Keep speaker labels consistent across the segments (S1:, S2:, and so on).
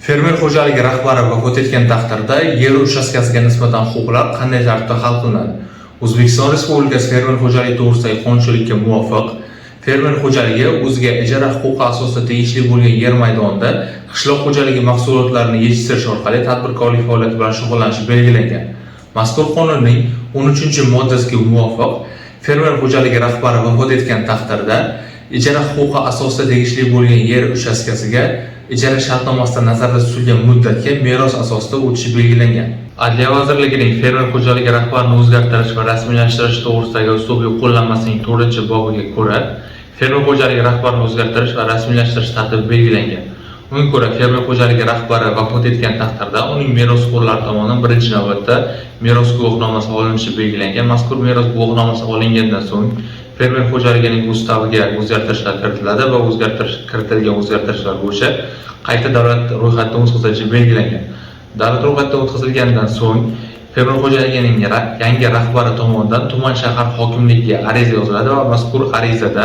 S1: Fermer xo'jaligi rahbari vafot etgan taqdirda yer uchastkasiga nisbatan huquqlar qanday tartibda hal qilinadi? O'zbekiston Respublikasi fermer xo'jaligi to'g'risidagi qonunchilikka muvofiq fermer xo'jaligi o'ziga ijara huquqi asosida tegishli bo'lgan yer maydonida qishloq xo'jaligi mahsulotlarini yetishtirish orqali tadbirkorlik faoliyati bilan shug'ullanishi belgilangan. Mazkur qonunning 13-moddasiga muvofiq fermer xo'jaligi rahbari vafot etgan taqdirda ijara huquqi asosida tegishli bo'lgan yer uchastkasiga ijara shartnomasida nazarda tutilgan muddatga meros asosida o'tishi belgilangan. Adliya vazirligining fermer xo'jaligi rahbarini o'zgartirish va rasmiylashtirish to'g'risidagi uslubiy qo'llanmasining 4-bobiga ko'ra, fermer xo'jaligi rahbarini o'zgartirish va rasmiylashtirish tartibi belgilangan. Unga ko'ra, fermer xo'jaligi rahbari vafot etgan taqdirda uning merosxo'rlari tomonidan birinchi navbatda meros guvohnomasi olinishi belgilangan. Mazkur meros guvohnomasi olingandan so'ng fermer xo'jaligining ustaviga o'zgartirishlar kiritiladi va kiritilgan o'zgartirishlar bo'yicha qayta davlat ro'yxatidan o'tkazilishi belgilangan. Davlat ro'yxatidan o'tkazilgandan so'ng fermer xo'jaligining yangi rahbari tomonidan tuman shahar hokimligiga ariza yoziladi va mazkur arizada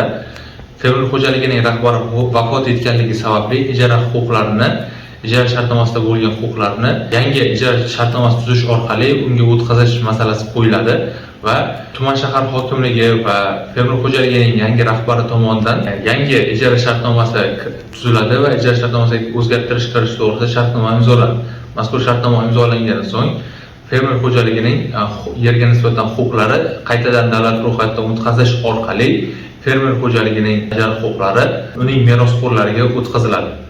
S1: fermer xo'jaligining rahbari vafot etganligi sababli ijara huquqlarini, ijara shartnomasida bo'lgan huquqlarni yangi ijara shartnomasi tuzish orqali unga o'tkazish masalasi qo'yiladi va tuman shahar hokimligi va fermer xo'jaligining yangi rahbari tomonidan yangi ijara shartnomasi tuziladi va ijara shartnomasiga o'zgartirish kirish to'g'risida shartnoma imzolanadi. Mazkur shartnoma imzolangandan so'ng fermer xo'jaligining yerga nisbatan huquqlari qaytadan davlat ro'yxatidan o'tkazish orqali fermer xo'jaligining ijara huquqlari uning merosxo'rlariga o'tkaziladi.